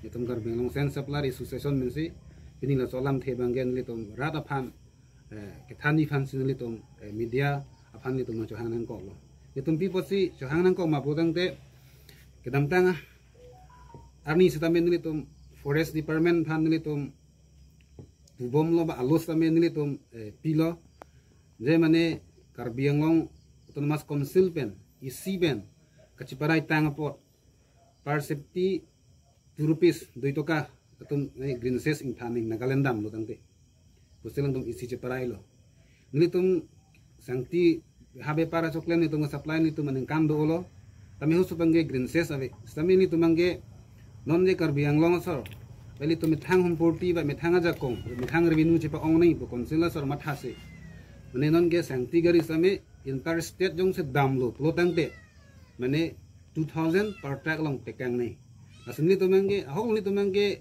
itum Karbiang Long Sen Supply Association mensi ini la solam the banggen litum rat aphan kethani fan sin litum media aphan litum cho hang nang ko lo itum pi posi cho hang nang ko ma bodang te kedam tang arni sitamen litum forest department fan litum bom lo ba alos tamen litum pilo je mane Karbiang Long autonomous council pen isi pen kaciparai tang pot per safety ₹2 2 toka atum green cess in thaning Nagaland dam lo tangte puselang tum isi ciparai lo nilitum sangti habe para choklen nitum supply nitum maning kando lo tami husu pange green cess ave stami nitum mange non je Karbiang Long sor beli tum mithang hum porti ba mithang aja kong mithang revenue cipa ong nei bu council sor mathase mane non ge sangti gari same interstate jong se dam lo tangte mane 2000 per track long tekang nei asli to mangi ahok ni to mangi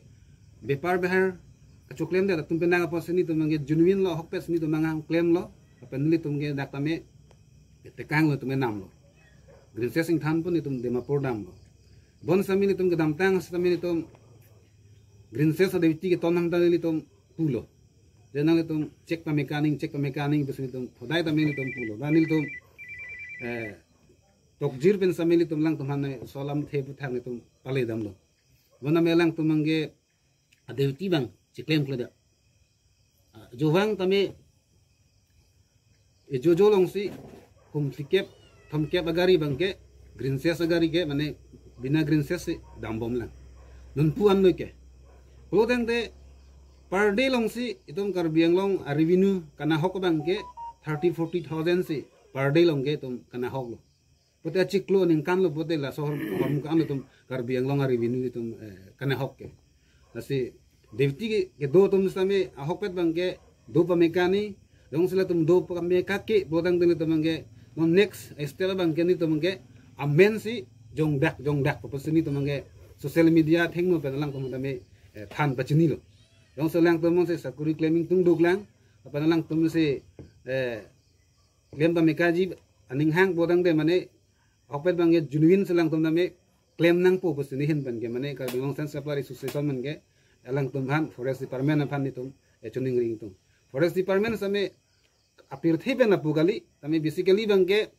bepar behar kacu claim de tum penang apa sini to mangi genuine lo hok pes ni to mangang claim lo apa ni to mangi dak tame tekang lo to menam lo green cess than pun ni tum dema pordam lo bon sami ni tum gedam tang sami ni tum green cess de ti ke tonam da ni tum pulo jenang ni tum check pa mechanic bes ni tum hodai tame ni tum pulo banil tum tokjir pen samili tum lang tumhan solam the puthang tum pale dam lo wana melang tumange adeuti bang chiklem kleda jowang tame e jojo long si kum sikep thamkep agari bangke green cess agari ke mane bina green cess dam bom lang nun puan lo ke klodang de per day long si itum Karbiang Long revenue kana hok bangke 30-40,000 si per day long ke tum kana hok lo pote achiklo ning kan lo pote la sohor pam kan lo tum Karbiang Long revenue tum kana hok ke asi devti ke do tum same ahok pet bang ke do pa mekani dong sila tum do pa mekake bodang dele tum ke no next step bang ke ni tum ke amen si jong dak popesini tum ke social media thengno pe lang tum tame than pachini lo dong selang tum se sakuri claiming tung duk lang apa lang tum se claim pa mekaji aning hang bodang de mane opet bang ye genuine selang tum name claim nang po posini hin ban ke mane Karbiang Long Sen Supply Association man ke elang tum han forest department phan ni tum chuning ring tum forest department same apir the ben apu gali tame basically bang ke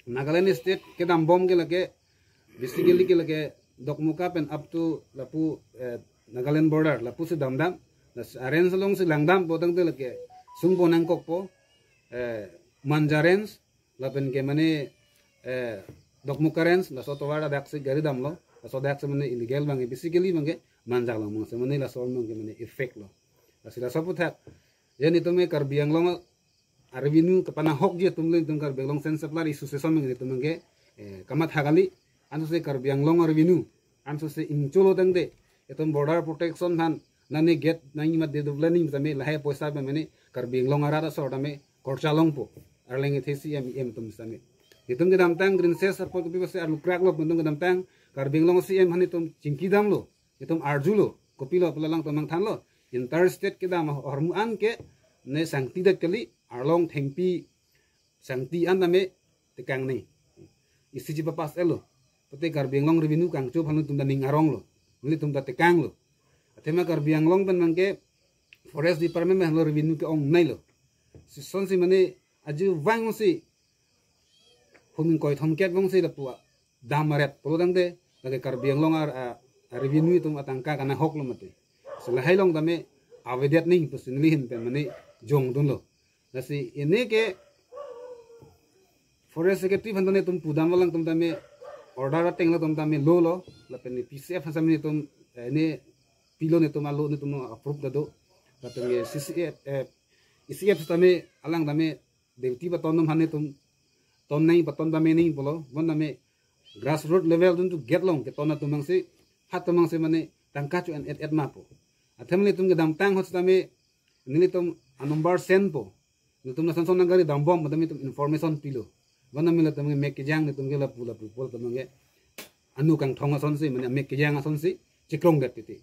Nagaland state ke dam bom ke lake basically ke lake dokmuka pen up to lapu Nagaland border lapu se dam arens long se langdam bodang de lake sung bonang kok po manjarens lapen ke mane dokmukarens la soto wada dak se gari dam lo la so dak se mane illegal bang basically bang ke manjak lo mo se mane la sol mong ke mane effect lo la sila saputhak yani to me Karbiang Long revenue kapana hok je tumle tum Karbiang Long Sen Supply Association meng tum ke kamat hagali anso se Karbiang Long revenue anso se incholo dang de etum border protection han nani get nani mat de dubla ni tame lahe poisa be mane Karbiang Long ara so tame korcha long po arleng thesi em tum same itum ke dam tang green cess apol kopi se alu crack lo bundung ke dam tang Karbiang Long si em hani tum chingki dam lo itum arjulo kopi lo pelang tomang than lo interstate ke dam hormu an ke ne sangti dak kali arlong thengpi sangti an name tekang nei isi ji papas elo pote Karbiang Long revenue kang cho phanu tum da ning arong lo muli tum da tekang lo atema Karbiang Long ban mangke forest department me lo revenue ke ong nai lo son si mane aju wang si humin koi thomket bang si da puwa damaret polodang de lage Karbiang Long revenue tum atangka kana hok lo mate sela hailong dame avedet ning pusinli hin pe mane jong dun lo nasi ini ke forest secretary bhandone tum pudam walang tum tame order ateng lo tum tame lo lapen PCF hasami tum ne pilo ne tum alo ne tum approve dado lapen CCF ICF tame alang tame devti batonum hane tum ton nai baton tame nei bolo bon tame grassroots level dun to get long ke tona tumang se hat tumang se mane tangka chu an et mapo athamni tum ke dam tang hot tame ni tum number sen po tum na sanson nangari dam bom madami tum information pilo wana mila tum mek ke jang tum ke la pula pul tum nge anu kang thonga son se mane mek ke jang son se chikrong dat titi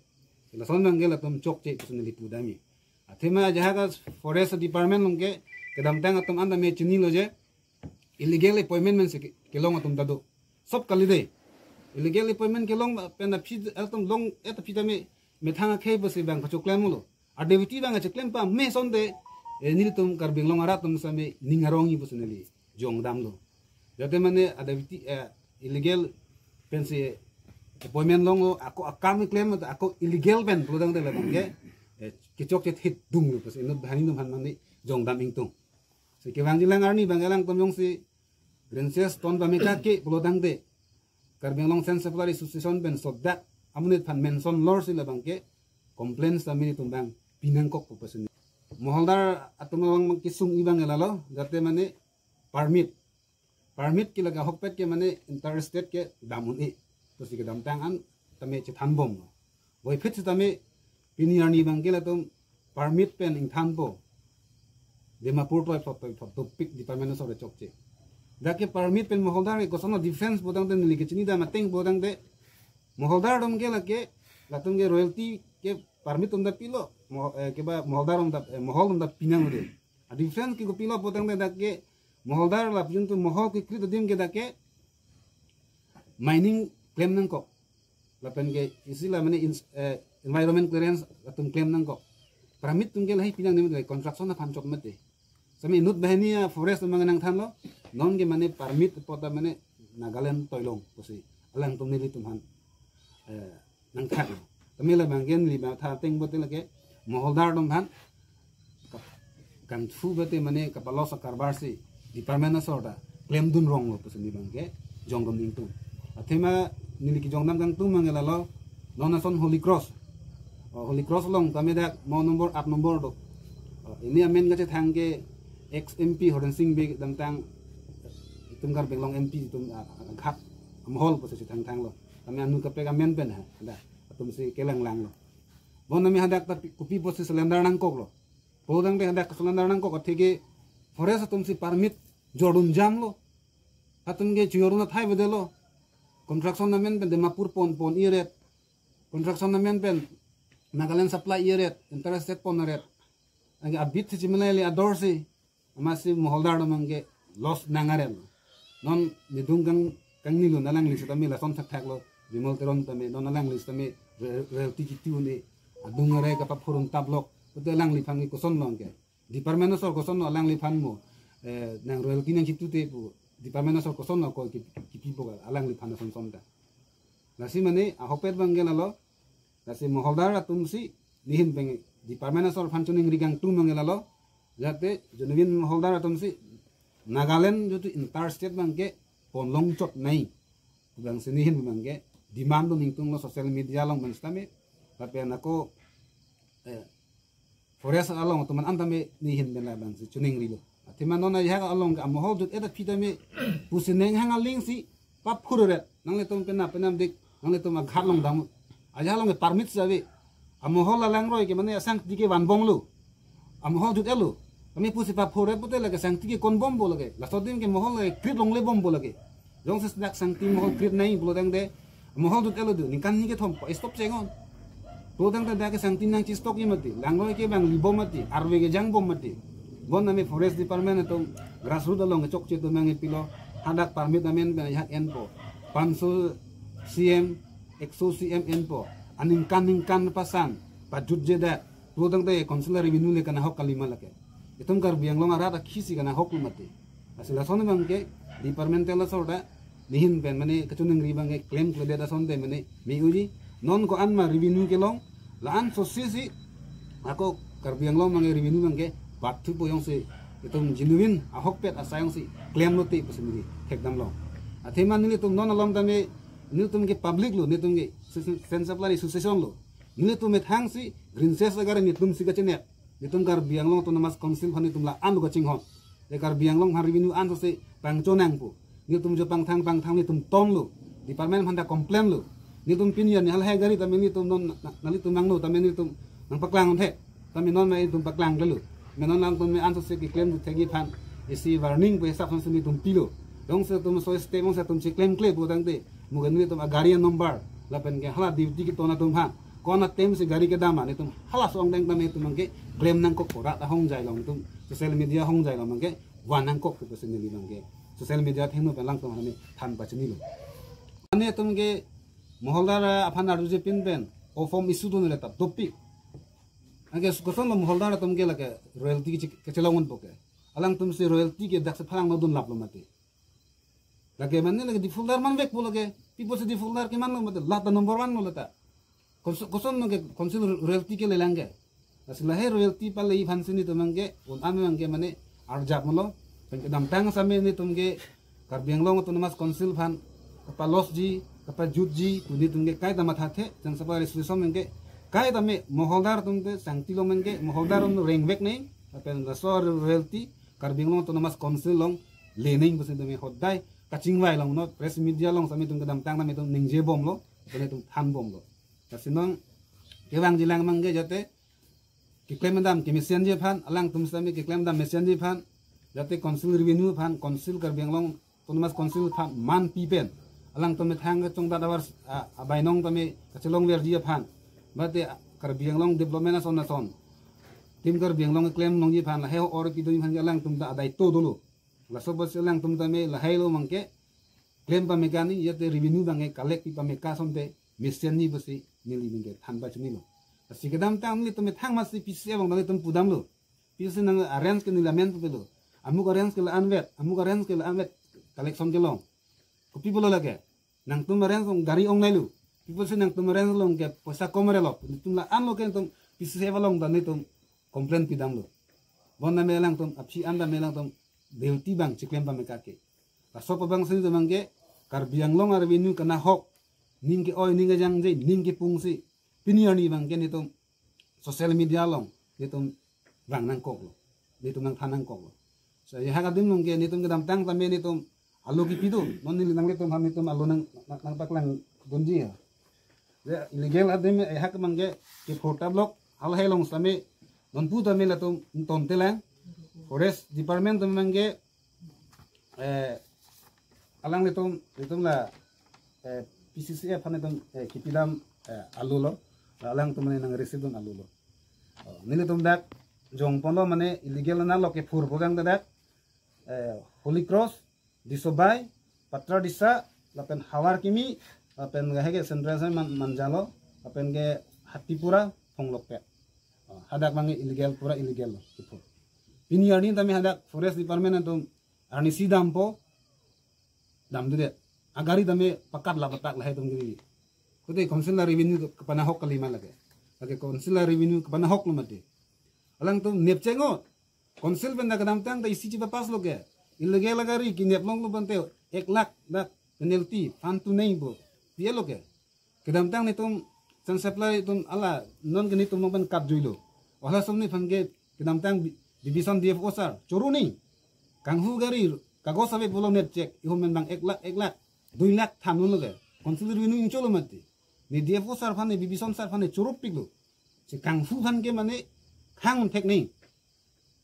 la son nang la tum chok che sun li pudami athema jahaga forest department longke ke dam tang tum anda me chini lo je illegal appointment men se ke long tum dado sob kali de illegal employment ke long pen phi atom long et phi tame methanga khe basi bang pacho claim lo adeviti bang che claim pa me sonde nil tum kar bing long ara tum same ningarong i busuneli jong dam lo jate mane adeviti illegal pensi employment long ako akam claim ako illegal pen puludang de labang ke kicok chet hit dung lo pas inut bahani num han mani jong dam ing tung se ke bang jilang arni bang elang tom yong si Princess ton ba meka ke puludang de karbeng long sense supply association ben so that amunit fan mention lor sila bangke complaints ta mini tumbang pinang kok pasen moholdar atumang kisung ibang elalo jate mane permit ki laga hokpet ke mane interstate ke damun e to sike dam tang an tame che than bom boy fit tame piniarni bangke la tum permit pen ing than bo Dimapur to pick department of the chokche dake permit pen moholdar ko sono defense bodang den like chini da mateng bodang de moholdar dom ke lake latung ge royalty ke permit unda pilo ke ba moholdar unda mohol unda pinang de a defense ki ko pilo bodang de dake moholdar la juntu mohol ki krit dim ke dake mining claim nang ko lapen ge isila mane environment clearance latung claim nang ko permit tungge lahi pinang nim de construction na fan chok mate sami nut bahania forest manganang than lo non ge mane permit pota mane Nagaland toilong posi alang tum nili tumhan nang than tamila mangen li ba tha teng bote lage moholdar dom han kan thu bote mane kapalo sa karbar si department na sorta claim dun rong lo posi ni bangke jongdom ning tu athema nili ki jongnam kang tu mangela lo nonason Holy Cross long kami dak mau nomor 8 nomor do ini amen gache thangke ex MP Horen Singh be tang tumgar benglong MP tum khat amhol posi thang lo kami anu kape amen pen ha ada tum si kelang lang lo bon nami hadak ta kupi posi selendar nang kok lo podang de hadak selendar nang kok thege forest tum si permit jodun jam lo atum ge chioruna thai bedelo construction namen pen Dimapur pon iret construction namen pen Nagaland supply iret interstate ponaret agi abit chimnali adorsi amasi moholdar mangi loss nangarel non nidung kang nilu nalang lis tami la son thak lo bimol teron tami non nalang lis tami realty kitu ni adungare ka papurun tablok to lang li phangi koson nongke department sor koson no lang li phan mo nang realty nang kitu te pu department sor koson no ko kipi po alang li phan son da nasi mane ahopet bangela lo nasi moholdar atumsi nihin peng department sor phan chuning rigang tu mangela lo jate jonwin moholdar atumsi Nagaland jotu interstate bangke ponlong chot nai bang sinihin bangke demand do ningtung lo social media long menstame tapi anako forest along teman antame nihin bela bang si chuning rilo atiman nona yaga along ka mohol jot eta pitame pusineng hanga ling si pap khuret nangle tom pena penam dik nangle tom aghalong dam aja long permit sabe amohol alang roi ke mane asang dike wan bonglu amohol jot elu kami pusi pap khuret bote lage sang tike kon bom bolage la sodim ke mohol krit long le bom bolage jong se snack sang ti mohol krit nai bolodang de mohol jot elu du nikan ni ke thom stop sengon bolodang de dake sang tin nang chi stock yimati langroi ke bang libom mati arwe ke jang bom mati bon nami forest department to grassroots along chok che to mangi pilo hadak permit amen ben hak enpo 500 cm 100 cm enpo aning kan pasang pajut jeda bolodang de consular revenue le kana hok kalima lake itum kar biang long arata khisi kana hok mati asila son bangke departmental sorda nihin ben mane kachuneng ri bangke claim klede da son de mane mi uji non ko anma revenue ke long la an sosisi ako kar biang long mangi revenue bangke baktu po yong si itum genuine ahok pet asayong si claim lo ti pasindi hekdam long atheman ni tum non along tame ni tum ke public lo ni tum ke sense supply association lo ni tum met hang si green ses agar ni tum si gachene ni tum kar biang long to namas council hani tum la an lo gaching hon de kar biang long har revenue an so si pangchonang po ni tum jo pang thang ni tum tong lo department handa complain lo ni tum pinian ni hal hai gari tame ni tum non nali tum mang lo tame ni tum nang paklang on the tame non mai tum paklang delu menon lang tum me an so si ki claim thegi phan isi warning pe sa khon ni tum pilo dong se tum so step se tum si claim bo dang de mugan ni tum agari number lapen ke hala duty ki tona tum ha kona tem si gari ke dama ni tum hala song dang tame tum ke claim nang ko kora ta hong jai long tum social media hong jai long ke wanang ko pe se ni bang ke social media thenu pe lang tum hani than pa chini lo ane tumge moholdara aphan aruje pinben o form isu dun leta topic age koson lo moholdara tumge lage royalty ke chelongon poke alang tumse royalty ke dak se phalang no dun laplo mate lage manne lage defaulter man bek bolage people se defaulter ke man no mate lata number 1 no leta koson no ke consider royalty ke lelange asla he royalty pale i phansini tumange on ame mange mane arjak molo pengedam tang same ni tumge karbianglong autonomous council phan kapa los ji kapa jut ji tuni tumge kai dama thathe jang sapa resolution menge kai dame moholdar tumte sangti lo menge moholdar no reng vek nei apen rasor royalty karbianglong autonomous council long lening bose dame hodai kaching wai long no press media long same tumge dam tang dame tum ningje bom lo apene tum than bom lo kasinong kewang jilang menge jate ki claim dam ki mission je phan alang tum same ki claim dam mission je phan jate council revenue phan council karbianglong autonomous council phan man pipen alang tome thang chong da dawar abainong tome kachelong verji phan bate karbianglong development na son tim karbianglong claim nong ji phan la he or pi do phan alang tum da dai to dulu la so bos alang tum tame la hailo mangke claim pa mekani yate revenue bange collect pi pa meka sonte mission ni basi nili mingke than ba chuni lo asigedam tam ni tome thang masi pisi abang dang tum pudam lo pisi nang arrange ke nilamen pe lo amuk arrange ke la anvet collection ke long kopi bolo lage nang tum arrange gari ong nailu people se nang tum arrange long ke poisa komere lo tum la an lo ke tum pisi se long dan ni tum complain pidam lo bon na melang tum apsi anda melang tum deuti bang ciklem pa mekake raso pa bang sini mangke karbiang long arwinu kana hok ning ke oi ning jang je ning ke pungsi piniani bang ke ni tum social media long ni tum bang nang kok lo ni tum nang thanang kok lo saya hakadim long ke ni tum gedam tang tambe ni tum alu ki pidu non ni nang le tum ham ni tum alu nang paklang gonji ya illegal adim hak mangke ke phota block hal helong same non pu tame la tum ton telang forest department tum mangke alang le tum la PCCF hane tum kipidam alu lo alang tum nang receive dun alu lo nile tum dak jong pondo mane illegal na lo ke phur bogang dak Holy Cross disobai patra disa lapen hawar kimi apen gahege sentrasa manjalo apen ge hatipura phonglokpe hadak mangi illegal pura illegal lo ini arni tami hadak forest department tum arni sidampo dam dude agari tami pakat la patak la tum giri kote councilor revenue kapana hok kalima lage councilor revenue kapana hok lo mate alang tum nepchengo council benda kadam tang da isi chiba pas loge illegal agari ki neplong lo bante 1 lakh dak penalty fan tu nei bo dia loge kadam tang ni tum san supply tum ala non gni tum ban kap juilo wala somni fange kadam tang division DFO sar choru nei kanghu gari kagos sabe bolong net check ihom men bang 1 lakh 2 lakh thamun loge council revenue incholo mate ni DFO sar fane division sar fane chorup piglo se kanghu fan ke mane khang thek nei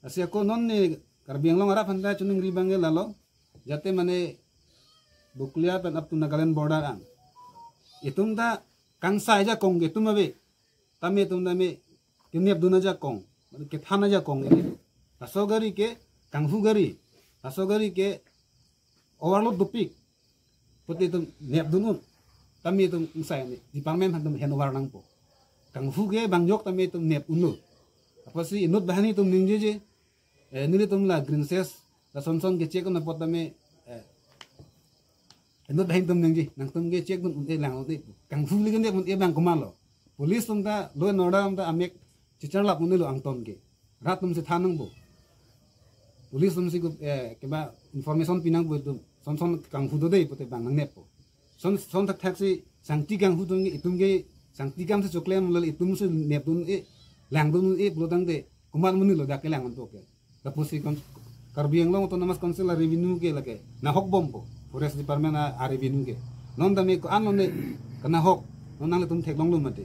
asia ko non ne karbiang long ara phanda chuning ri bange lalo jate mane buklia pen up to Nagaland border ang itum da kangsa ja kong ge tumabe tame tum dame kinep duna ja kong ke thana ja kong ni asogari ke kanghu gari asogari ke overload dupik puti tum nep dunun tame tum sai ni department han tum hen over nang po kanghu ge bangjok tame tum nep unu apa sih inut bahani tum ningje je nili tum la green ses la son ke check na potame inut bahin tum ningje nang tum ge check dun unte lang unte kang fu li ge mun e bang kumalo police tum da lo noda tum da amek chichar la mun lo angton ge rat tum se thanang bo police tum si ke ba information pinang bo tum son kang fu do dei pote bang nang nep po son tak taxi sangti kang fu tum ge itum ge sangti kam se choklem lo itum se nep dun e lang dun e blodang de kumal mun lo da ke lang to ke tapusi kon karbiang long autonomous council revenue ke lake na hok bombo forest department a revenue ke non dame ko an ne kana hok non nang tum thek long lo mate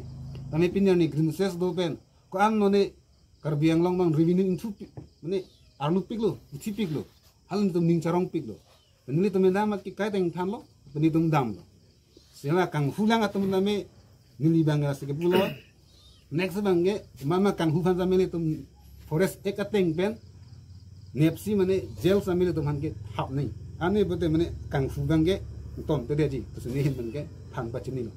tame pinya ni green ses do pen ko an ne karbiang long bang revenue in thu mane arlu piklo uthi piklo halin tum ning charong piklo penili tum dam ki kai teng than lo peni tum dam lo sela kang hulang atum name nili bang ra se ke pulo next bange mama kang hu fan zamele tum forest ekateng pen nepsi mane jail samile tum hanke hap nei ane bote mane kang fu bange tom tu dia ji tu sini men ke pan pa chini lo